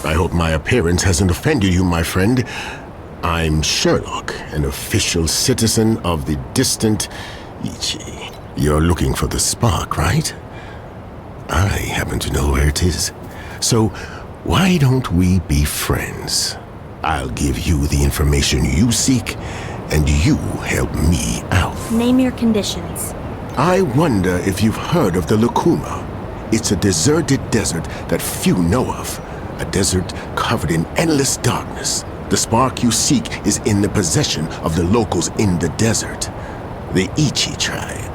I hope my appearance hasn't offended you, my friend. I'm Sherlock, an official citizen of the distant Ichi. You're looking for the spark, right? I happen to know where it is. So, why don't we be friends? I'll give you the information you seek, and you help me out. Name your conditions. I wonder if you've heard of the Lukuma. It's a deserted desert that few know of. A desert covered in endless darkness. The spark you seek is in the possession of the locals in the desert, the Ichi tribe.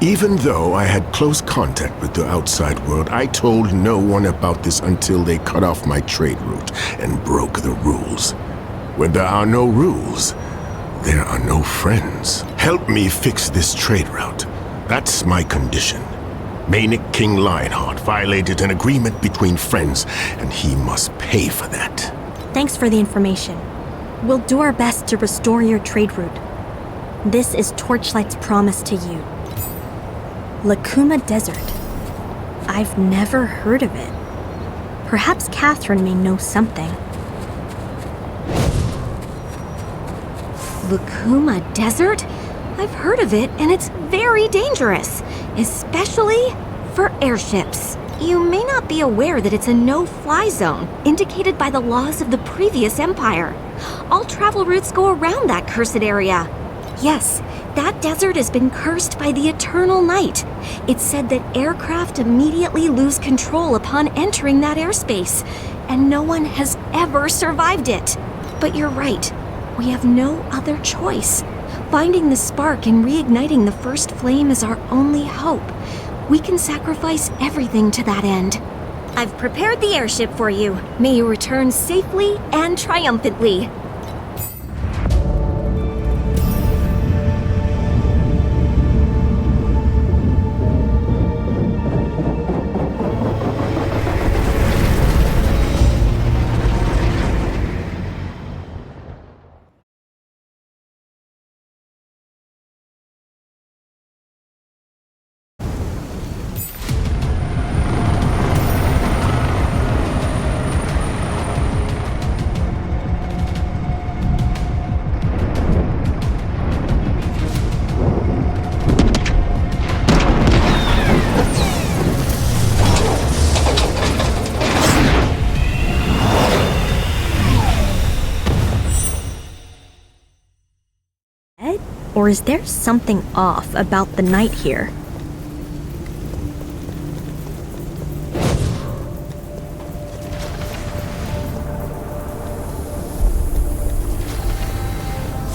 Even though I had close contact with the outside world, I told no one about this until they cut off my trade route and broke the rules. When there are no rules, there are no friends. Help me fix this trade route. That's my condition. Manic King Lionheart violated an agreement between friends, and he must pay for that. Thanks for the information. We'll do our best to restore your trade route. This is Torchlight's promise to you. Lukuma Desert. I've never heard of it. Perhaps Catherine may know something. Lukuma Desert? I've heard of it, and it's very dangerous, especially for airships. You may not be aware that it's a no-fly zone, indicated by the laws of the previous empire. All travel routes go around that cursed area. Yes, that desert has been cursed by the eternal night. It's said that aircraft immediately lose control upon entering that airspace, and no one has ever survived it. But you're right, we have no other choice. Finding the spark and reigniting the first flame is our only hope. We can sacrifice everything to that end. I've prepared the airship for you. May you return safely and triumphantly. Or is there something off about the night here?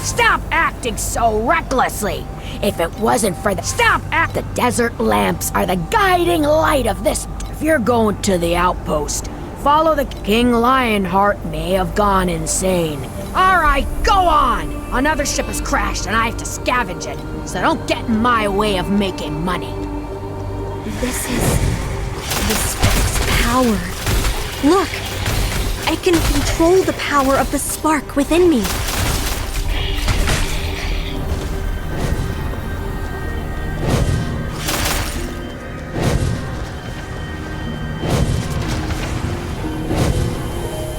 Stop acting so recklessly! If it wasn't for the the desert lamps are the guiding light of this. If you're going to the outpost, follow the King Lionheart may have gone insane. Alright, go on! Another ship has crashed and I have to scavenge it, so don't get in my way of making money. This is the spark's power. Look! I can control the power of the spark within me.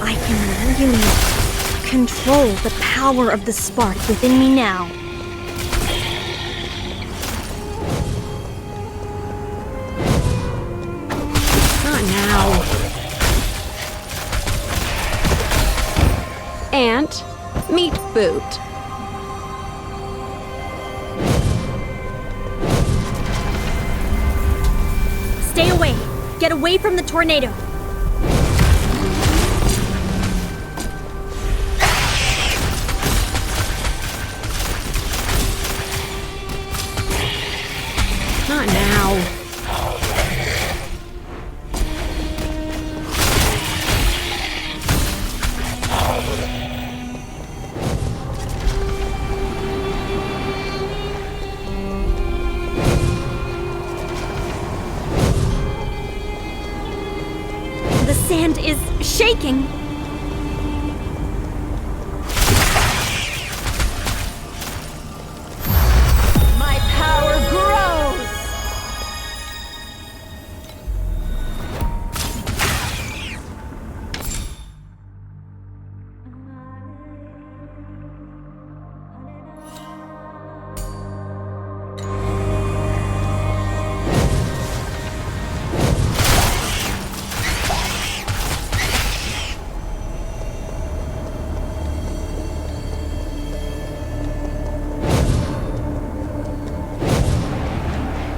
I can really control the power of the spark within me now. Not now. Ant, meet Boot. Stay away! Get away from the tornado! Not now. The sand is shaking! My power grows!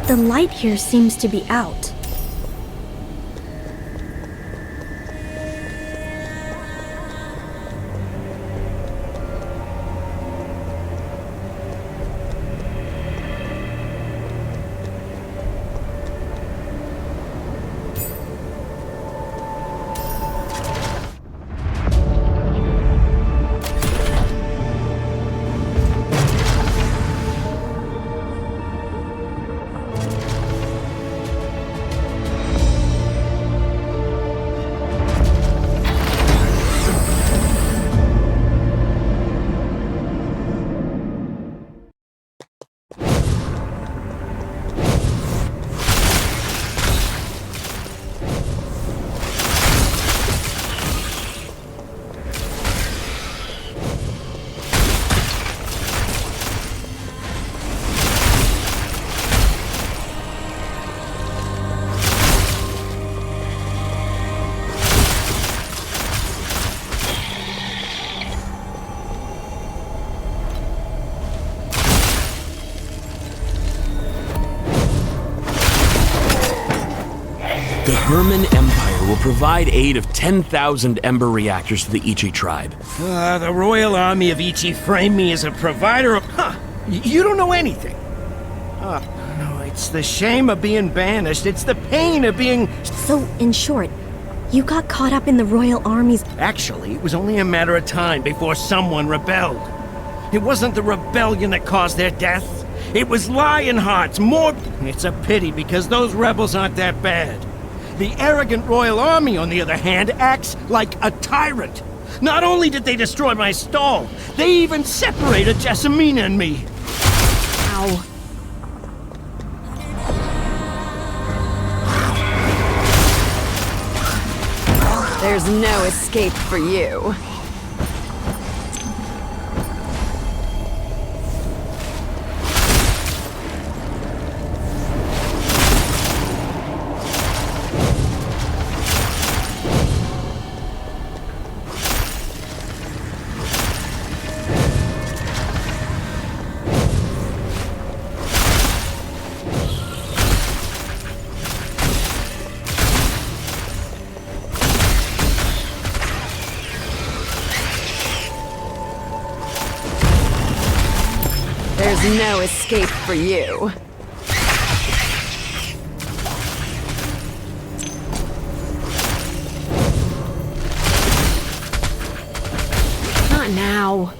The light here seems to be out. The Herman Empire will provide aid of 10,000 Ember reactors to the Ichi tribe. The Royal Army of Ichi framed me as a provider of... You don't know anything. No, it's the shame of being banished. It's the pain of being... So, in short, you got caught up in the Royal Army's... Actually, it was only a matter of time before someone rebelled. It wasn't the rebellion that caused their death. It was Lionheart's more... It's a pity because those rebels aren't that bad. The arrogant Royal Army, on the other hand, acts like a tyrant. Not only did they destroy my stall, they even separated Jessamina and me. Ow. There's no escape for you. There's no escape for you. Not now.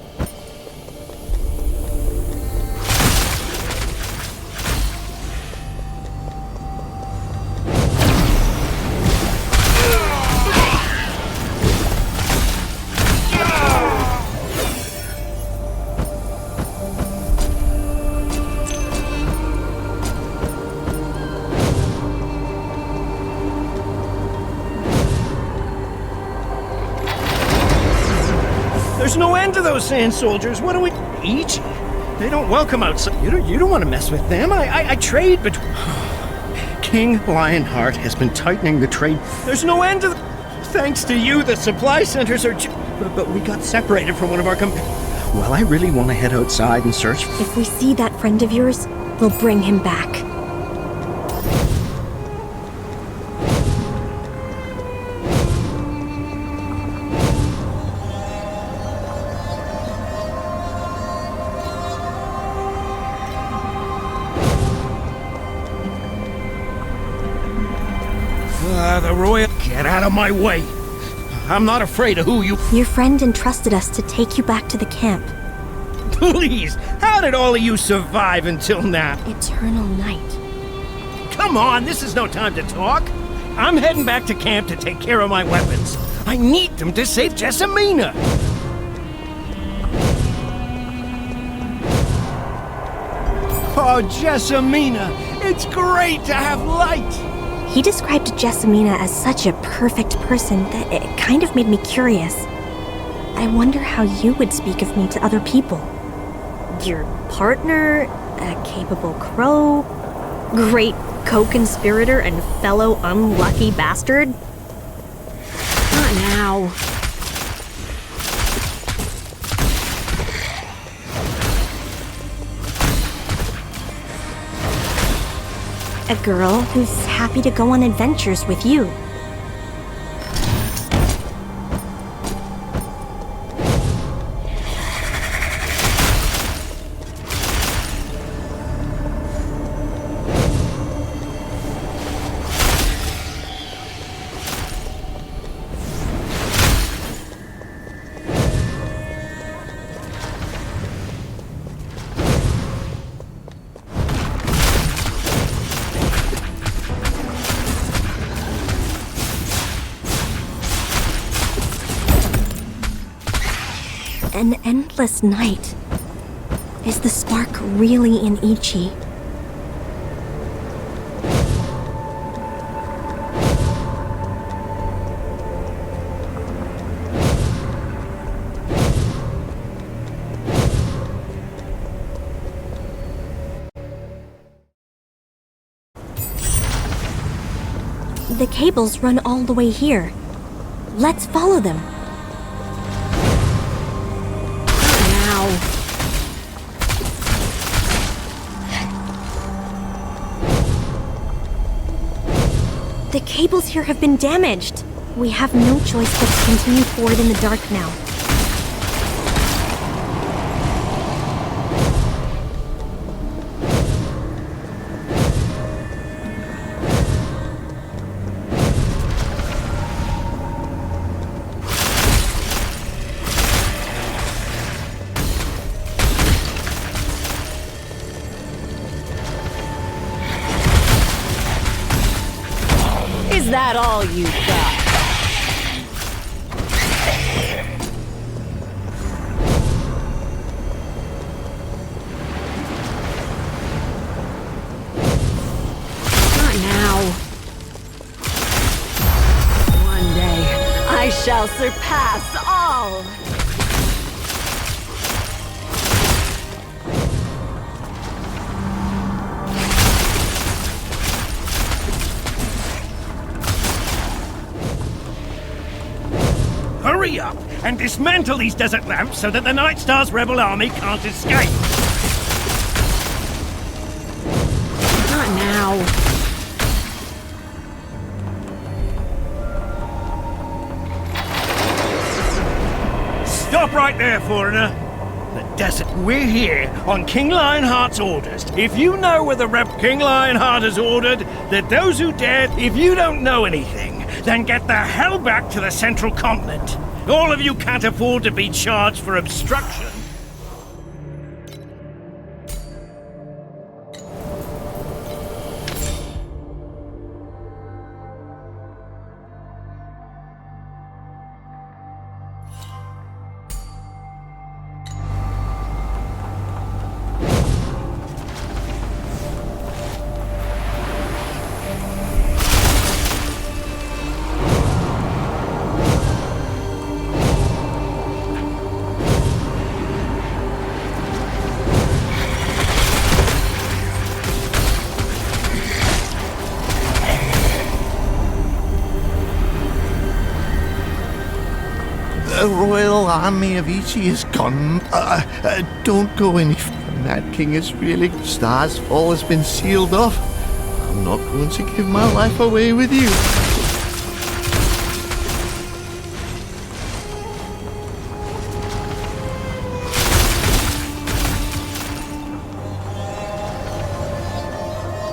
There's no end to those sand soldiers. What do we... Ichi? They don't welcome outside. You don't want to mess with them. I trade between... King Lionheart has been tightening the trade. There's no end to... Thanks to you, the supply centers are... But we got separated from one of our Well, I really want to head outside and search... If we see that friend of yours, we'll bring him back. The Royal... Get out of my way. I'm not afraid of who you... Your friend entrusted us to take you back to the camp. Please, how did all of you survive until now? Eternal night. Come on, this is no time to talk. I'm heading back to camp to take care of my weapons. I need them to save Jessamina. Oh, Jessamina, it's great to have light. He described Jessamina as such a perfect person that it kind of made me curious. I wonder how you would speak of me to other people. Your partner, a capable crow, great co-conspirator and fellow unlucky bastard? Not now. A girl who's happy to go on adventures with you. An endless night. Is the spark really in Ichi? The cables run all the way here. Let's follow them. The cables here have been damaged. We have no choice but to continue forward in the dark now. Is that all you got? Not now. One day, I shall surpass all! Hurry up and dismantle these desert lamps so that the Night Star's rebel army can't escape. Not now. Stop right there, foreigner. The desert. We're here on King Lionheart's orders. If you know where the King Lionheart has ordered that those who dared, if you don't know anything, then get the hell back to the central continent. All of you can't afford to be charged for obstruction. The royal army of Ichi is gone. Don't go any further. That king is really... Star's fall has been sealed off. I'm not going to give my life away with you.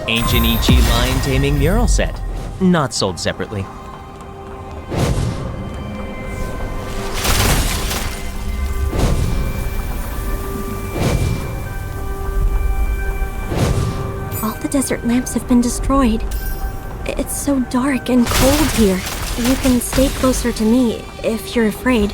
Ancient Ichi lion taming mural set. Not sold separately. The desert lamps have been destroyed. It's so dark and cold here. You can stay closer to me if you're afraid.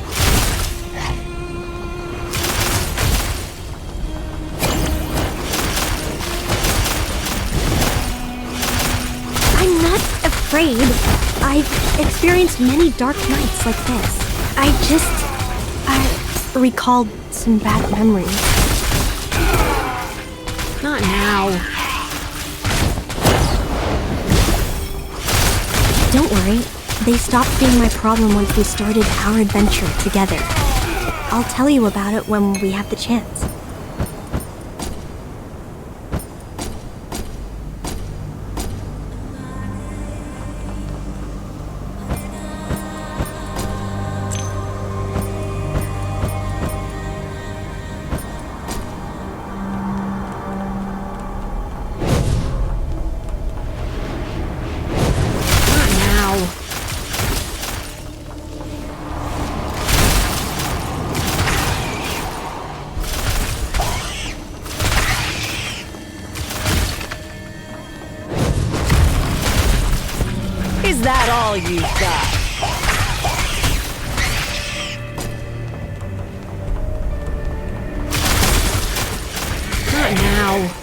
I'm not afraid. I've experienced many dark nights like this. I recalled some bad memories. Not now. Don't worry, they stopped being my problem once we started our adventure together. I'll tell you about it when we have the chance. that all you've got? Not now.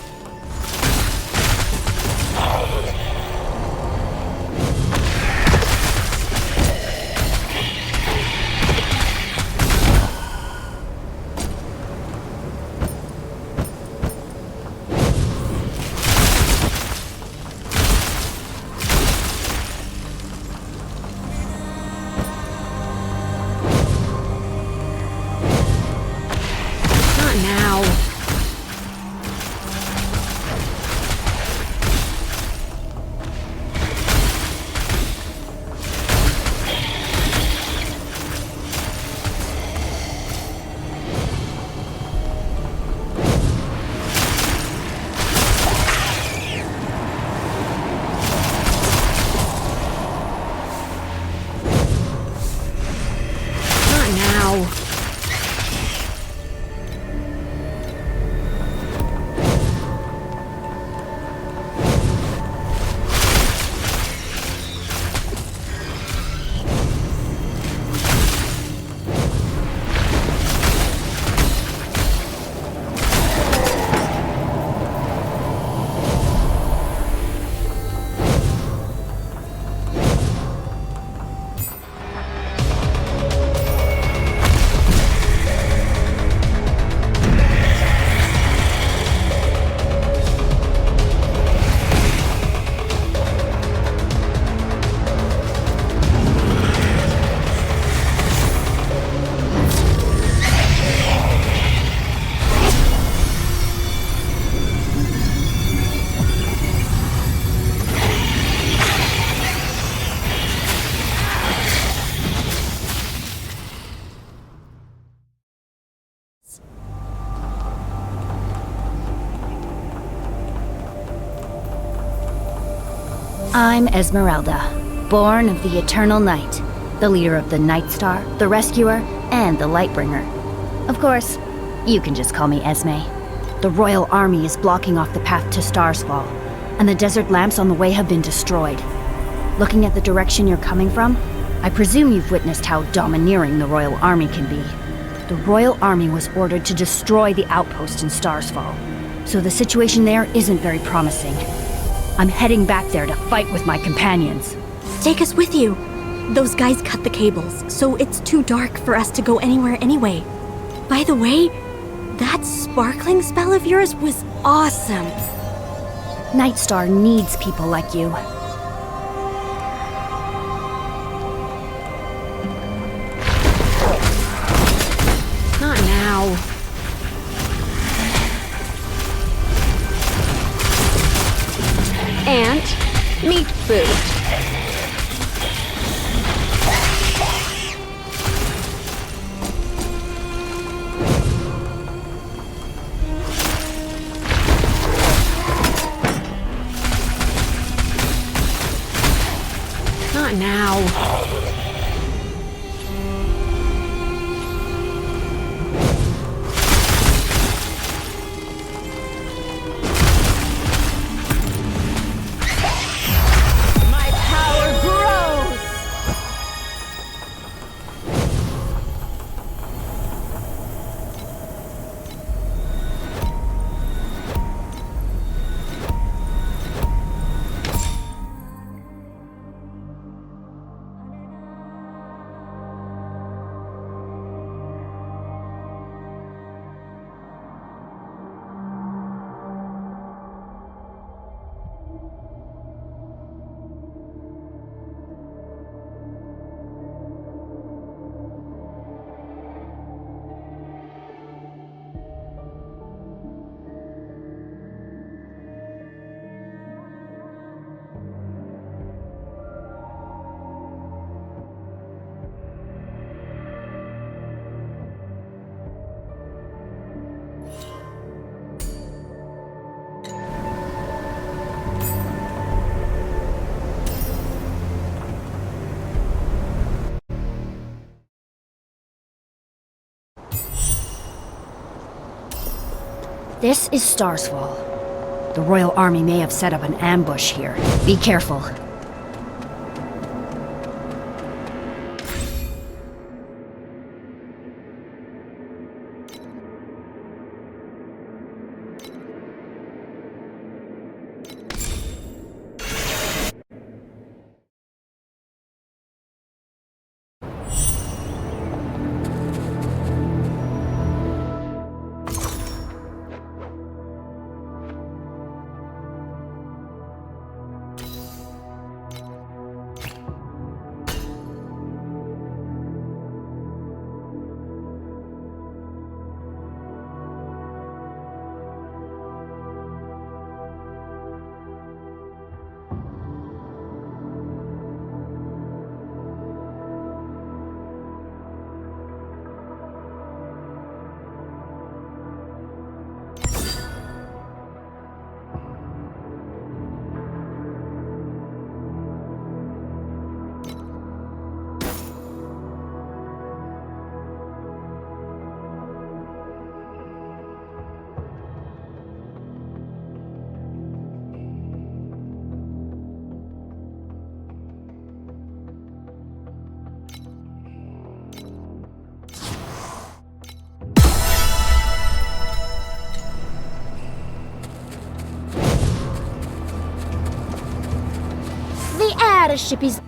I'm Esmeralda, born of the Eternal Night, the leader of the Night Star, the Rescuer, and the Lightbringer. Of course, you can just call me Esme. The Royal Army is blocking off the path to Stars Fall, and the desert lamps on the way have been destroyed. Looking at the direction you're coming from, I presume you've witnessed how domineering the Royal Army can be. The Royal Army was ordered to destroy the outpost in Stars Fall, so the situation there isn't very promising. I'm heading back there to fight with my companions. Take us with you. Those guys cut the cables, so it's too dark for us to go anywhere anyway. By the way, that sparkling spell of yours was awesome. Nightstar needs people like you. Not now. And meat food. Not now. This is Starsfall. The Royal Army may have set up an ambush here. Be careful. got a shippies.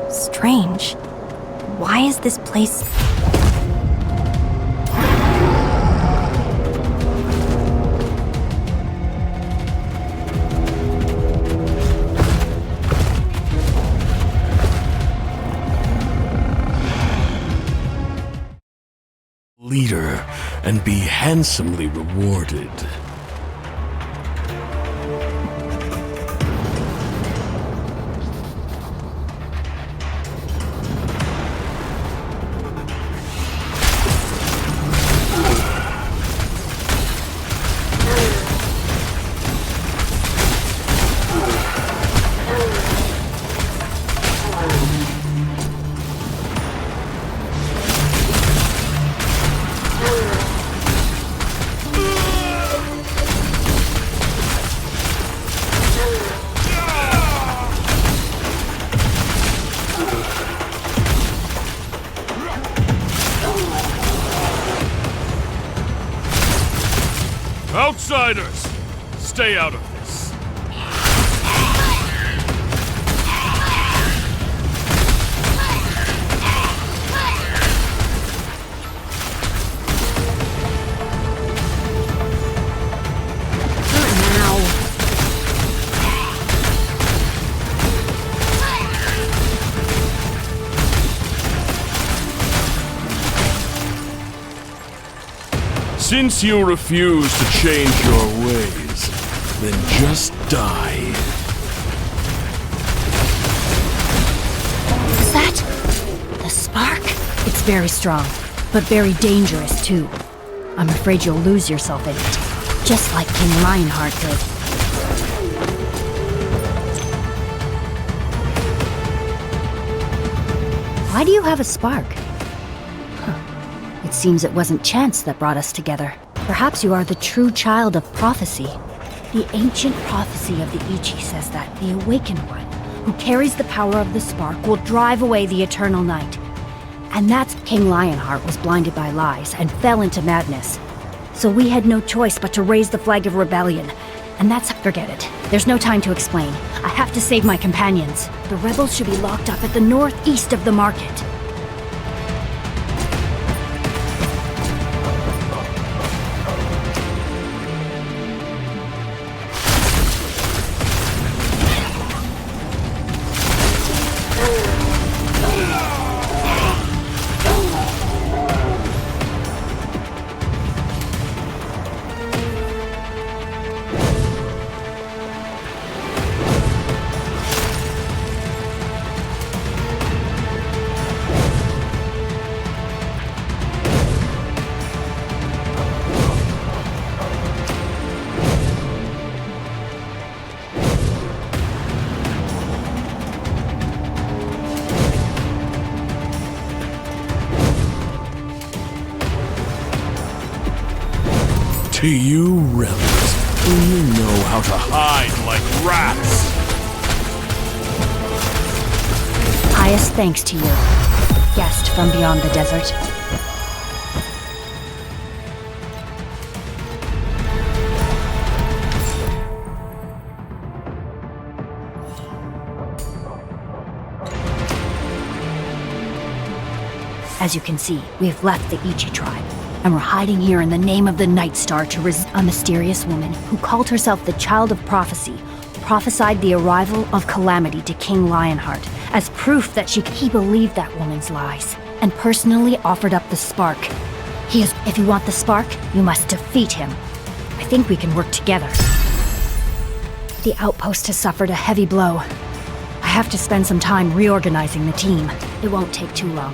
Strange. Why is this place... Leader, and be handsomely rewarded. Outsiders! Stay out of this. Not now. Since you refuse to change your ways, then just die. Is that the spark? It's very strong, but very dangerous too. I'm afraid you'll lose yourself in it, just like King Lionheart did. Why do you have a spark? It seems it wasn't chance that brought us together. Perhaps you are the true child of prophecy. The ancient prophecy of the Ichi says that the Awakened One, who carries the power of the spark, will drive away the eternal night. And that's King Lionheart was blinded by lies and fell into madness. So we had no choice but to raise the flag of rebellion. And that's... forget it. There's no time to explain. I have to save my companions. The rebels should be locked up at the northeast of the market. To you rebels, only know how to hide like rats. Highest thanks to you, guest from beyond the desert. As you can see, we have left the Ichi tribe, and we're hiding here in the name of the Night Star to resist a mysterious woman who called herself the Child of Prophecy, prophesied the arrival of calamity to King Lionheart as proof that he believed that woman's lies, and personally offered up the spark. If you want the spark, you must defeat him. I think we can work together. The outpost has suffered a heavy blow. I have to spend some time reorganizing the team. It won't take too long.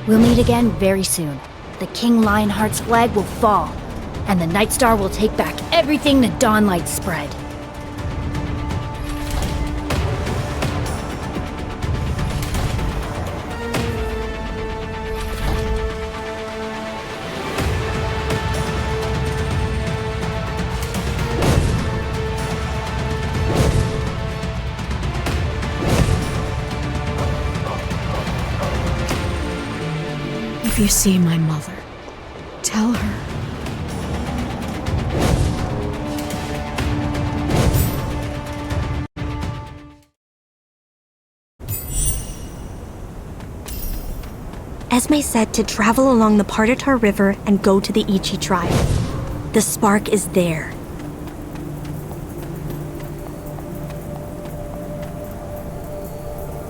We'll meet again very soon. The King Lionheart's flag will fall, and the Night Star will take back everything the Dawnlight spread. If you see my mother, tell her. Esme said to travel along the Partatar River and go to the Ichi tribe. The spark is there.